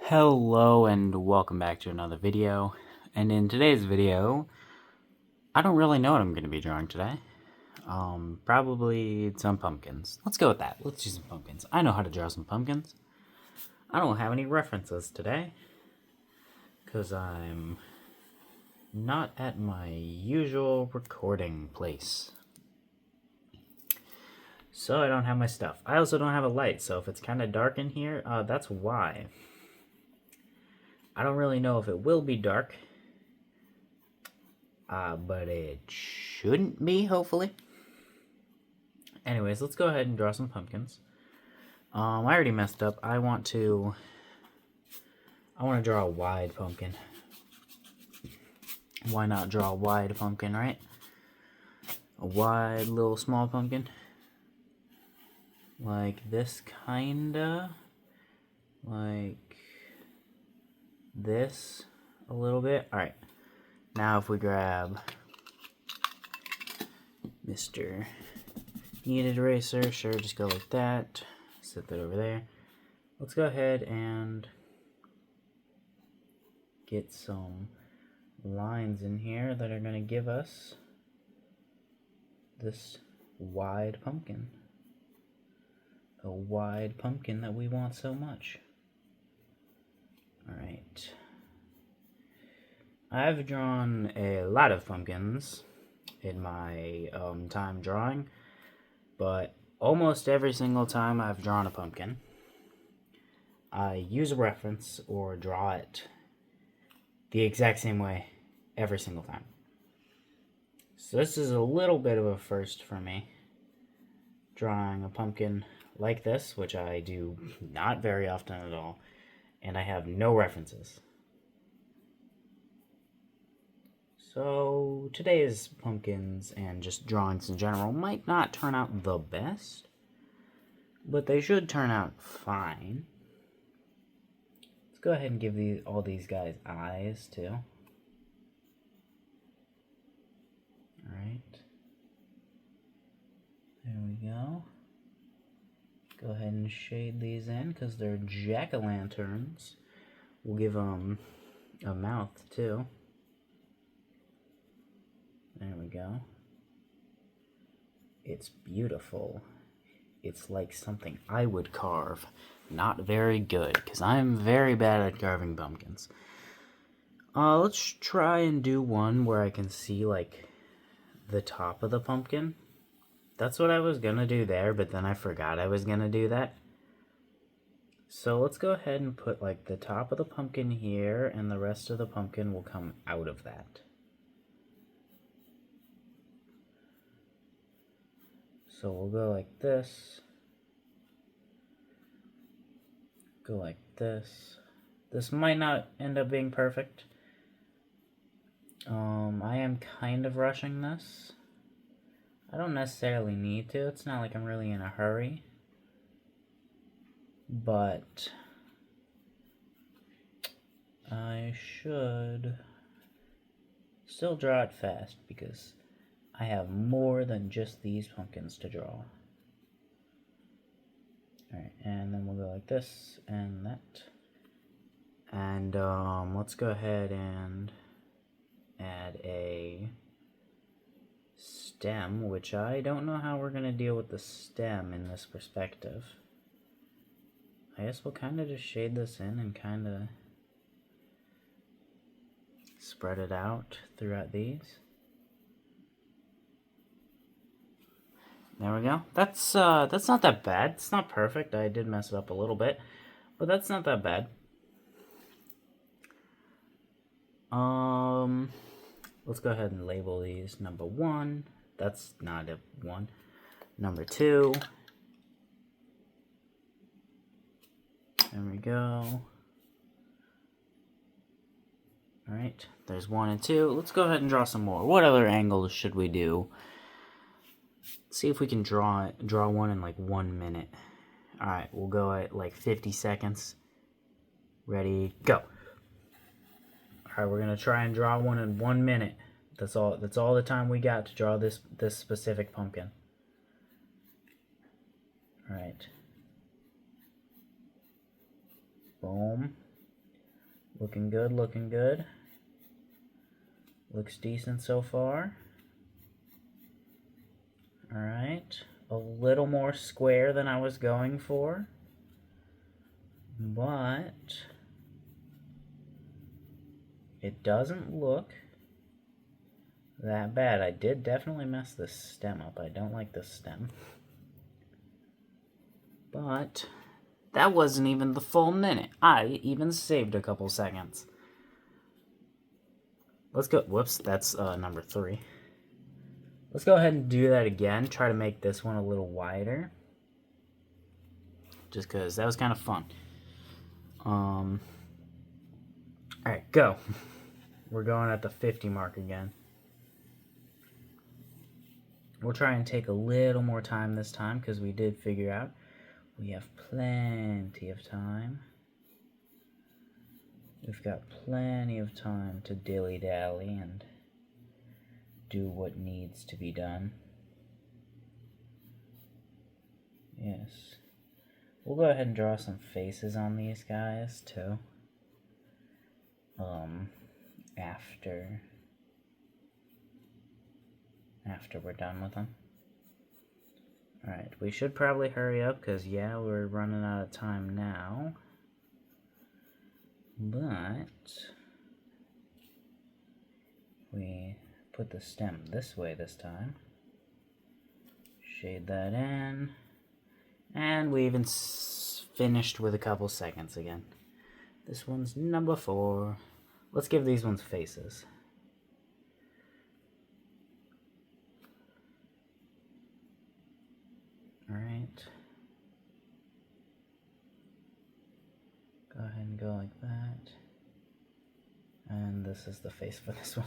Hello and welcome back to another video. And in today's video, I don't really know what I'm going to be drawing today. Probably some pumpkins. Let's go with that. Let's do some pumpkins. I know how to draw some pumpkins. I don't have any references today because I'm not at my usual recording place. So I don't have my stuff. I also don't have a light, so if it's kind of dark in here, that's why. I don't really know if it will be dark, but it shouldn't be, hopefully. Anyways, let's go ahead and draw some pumpkins. I already messed up. I want to draw a wide pumpkin. Why not draw a wide pumpkin, right? A wide little small pumpkin. Like this, kinda. Like this a little bit. Alright. Now if we grab Mr. Kneaded eraser, sure, just go like that. Set that over there. Let's go ahead and get some lines in here that are going to give us this wide pumpkin. A wide pumpkin that we want so much. Alright. I've drawn a lot of pumpkins in my time drawing, but almost every single time I've drawn a pumpkin, I use a reference or draw it the exact same way every single time. So this is a little bit of a first for me, drawing a pumpkin like this, which I do not very often at all, and I have no references. So today's pumpkins and just drawings in general might not turn out the best, but they should turn out fine. Let's go ahead and give all these guys eyes too. Alright. There we go. Go ahead and shade these in because they're jack-o'-lanterns. We'll give them a mouth too. There we go. It's beautiful. It's like something I would carve. Not very good, because I'm very bad at carving pumpkins. Let's try and do one where I can see, like, the top of the pumpkin. That's what I was gonna do there, but then I forgot I was gonna do that. So let's go ahead and put, like, the top of the pumpkin here, and the rest of the pumpkin will come out of that. So we'll go like this. Go like this. This might not end up being perfect. I am kind of rushing this. I don't necessarily need to. It's not like I'm really in a hurry. But I should still draw it fast because I have more than just these pumpkins to draw. Alright, and then we'll go like this and that. And let's go ahead and add a stem, which I don't know how we're going to deal with the stem in this perspective. I guess we'll kind of just shade this in and kind of spread it out throughout these. There we go. That's not that bad. It's not perfect. I did mess it up a little bit, but that's not that bad. Let's go ahead and label these number 1. That's not a 1. Number 2. There we go. Alright, there's 1 and 2. Let's go ahead and draw some more. What other angles should we do? Let's see if we can draw one in like 1 minute. Alright, we'll go at like 50 seconds. Ready, go. Alright, we're gonna try and draw one in 1 minute. That's all the time we got to draw this specific pumpkin. Alright. Boom. Looking good, looking good. Looks decent so far. Alright. A little more square than I was going for. But it doesn't look that bad. I did definitely mess this stem up. I don't like this stem. But that wasn't even the full minute. I even saved a couple seconds. Let's go. Whoops, that's number 3. Let's go ahead and do that again. Try to make this one a little wider. Just because that was kind of fun. Alright, go. We're going at the 50 mark again. We'll try and take a little more time this time because we did figure out we have plenty of time. We've got plenty of time to dilly-dally and do what needs to be done. Yes. We'll go ahead and draw some faces on these guys too. After we're done with them. Alright, we should probably hurry up because, yeah, we're running out of time now. But we put the stem this way this time. Shade that in. And we even finished with a couple seconds again. This one's number 4. Let's give these ones faces. Alright. Go ahead and go like that. And this is the face for this one.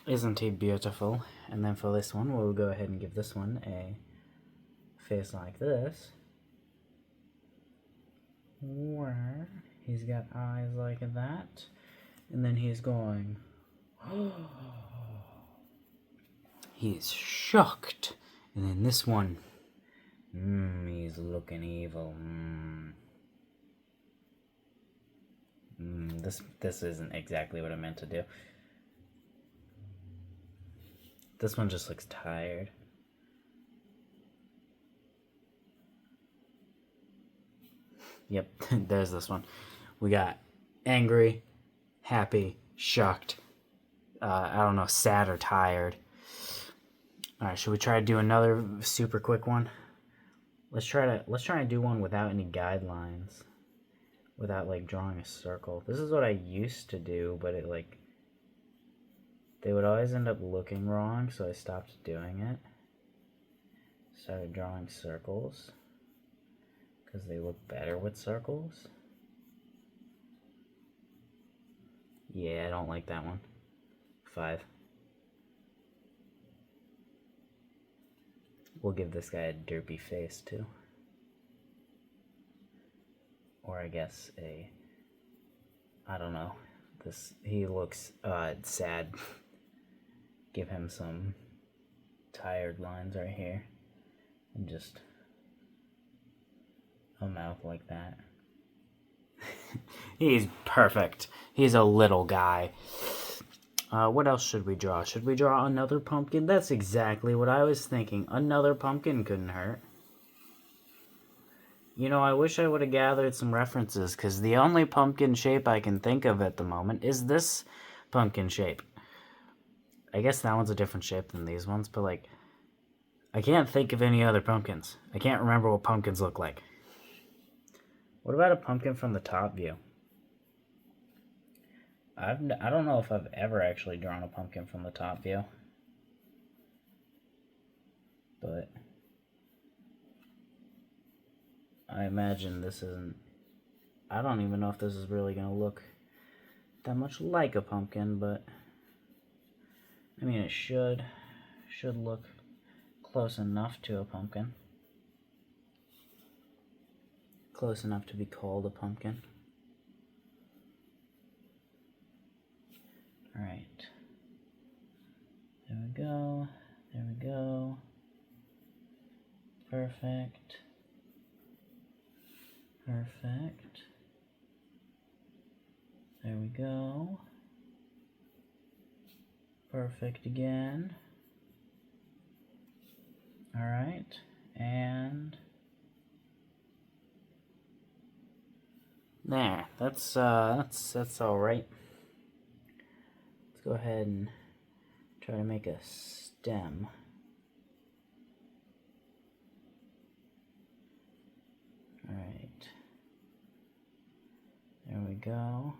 Isn't he beautiful? And then for this one, we'll go ahead and give this one a face like this. Where he's got eyes like that. And then he's going... He's shocked. And then this one... he's looking evil. This isn't exactly what I meant to do. This one just looks tired. Yep, there's this one. We got angry, happy, shocked, I don't know, sad or tired. Alright, should we try to do another super quick one? Let's try to do one without any guidelines. Without, like, drawing a circle. This is what I used to do, but it, like... They would always end up looking wrong, so I stopped doing it. Started drawing circles. Because they look better with circles. Yeah, I don't like that one. 5. We'll give this guy a derpy face, too. Or I guess I don't know. He looks sad. Give him some tired lines right here. And just a mouth like that. He's perfect. He's a little guy. What else should we draw? Should we draw another pumpkin? That's exactly what I was thinking. Another pumpkin couldn't hurt. You know, I wish I would have gathered some references, because the only pumpkin shape I can think of at the moment is this pumpkin shape. I guess that one's a different shape than these ones, but, like, I can't think of any other pumpkins. I can't remember what pumpkins look like. What about a pumpkin from the top view? I don't know if I've ever actually drawn a pumpkin from the top view. But I imagine this isn't... I don't even know if this is really going to look that much like a pumpkin, but... I mean, it should look close enough to a pumpkin. Close enough to be called a pumpkin. Alright. There we go. There we go. Perfect. Perfect. There we go. Perfect again. All right, and there. That's all right. Let's go ahead and try to make a stem. All right. There we go.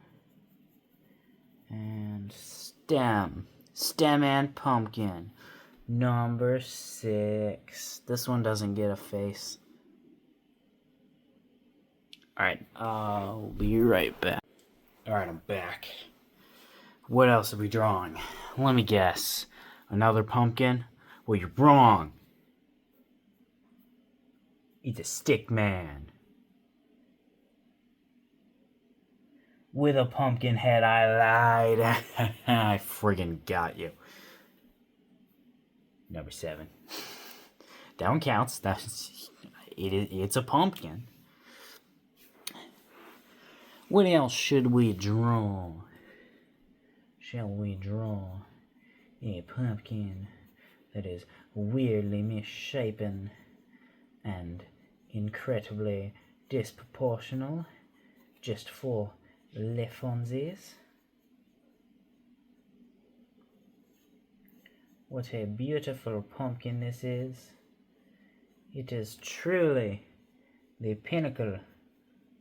And stem. Stem and pumpkin. Number 6. This one doesn't get a face. Alright, I'll be right back. Alright, I'm back. What else are we drawing? Let me guess. Another pumpkin? Well, you're wrong. It's a stick man. With a pumpkin head, I lied. I friggin' got you. Number 7. That one counts. It's a pumpkin. What else should we draw? Shall we draw a pumpkin that is weirdly misshapen and incredibly disproportional just for le funsies? What a beautiful pumpkin this is. It is truly the pinnacle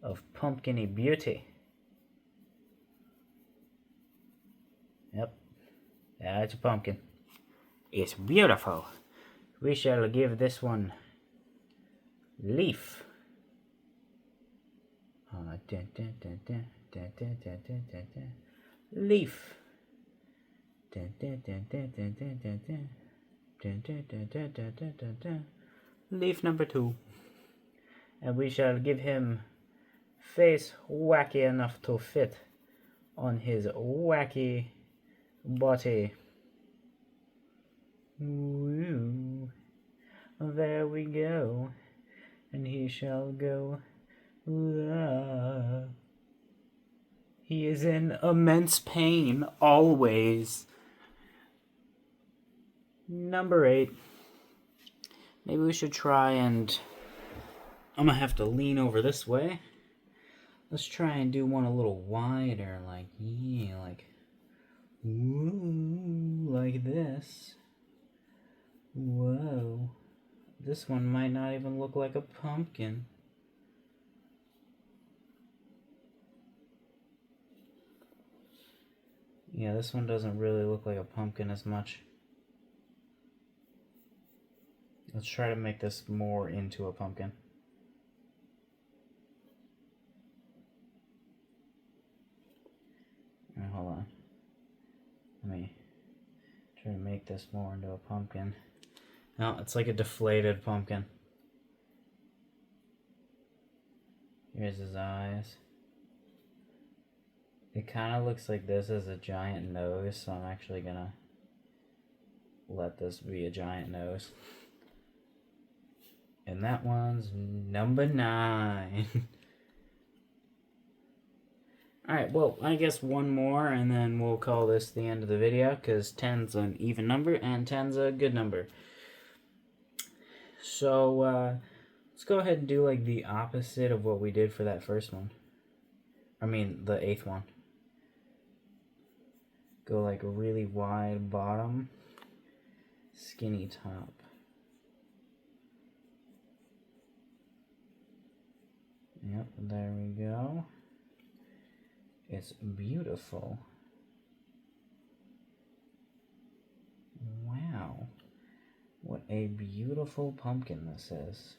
of pumpkin-y beauty. Yep, that's a pumpkin. It's beautiful. We shall give this one leaf. Leaf. Leaf number 2. And we shall give him face wacky enough to fit on his wacky body. Woo. There we go. And he shall go. He is in immense pain always. Number 8. Maybe we should try and... I'm gonna have to lean over this way. Let's try and do one a little wider, like, yeah, like, woo, like this. Whoa. This one might not even look like a pumpkin. Yeah, this one doesn't really look like a pumpkin as much. Let's try to make this more into a pumpkin. Alright, hold on. Let me try to make this more into a pumpkin. No, it's like a deflated pumpkin. Here's his eyes. It kind of looks like this is a giant nose, so I'm actually gonna let this be a giant nose. And that one's number 9. Alright, well, I guess one more, and then we'll call this the end of the video, because 10's an even number, and 10's a good number. So, let's go ahead and do, like, the opposite of what we did for that first one. I mean, the 8th one. Go, like, really wide bottom, skinny top. Yep, there we go. It's beautiful. Wow. What a beautiful pumpkin this is.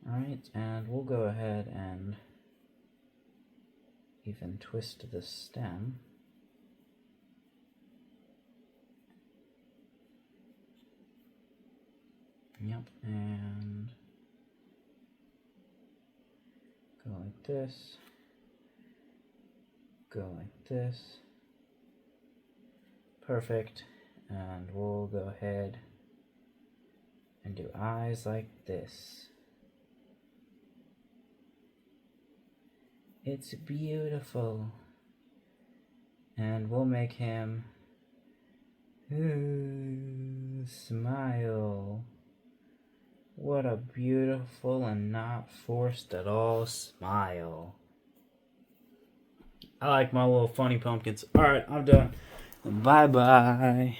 Alright, and we'll go ahead and even twist the stem. Yep, and go like this, go like this. Perfect. And we'll go ahead and do eyes like this. It's beautiful. And we'll make him smile. What a beautiful and not forced at all smile. I like my little funny pumpkins. Alright, I'm done. Bye bye.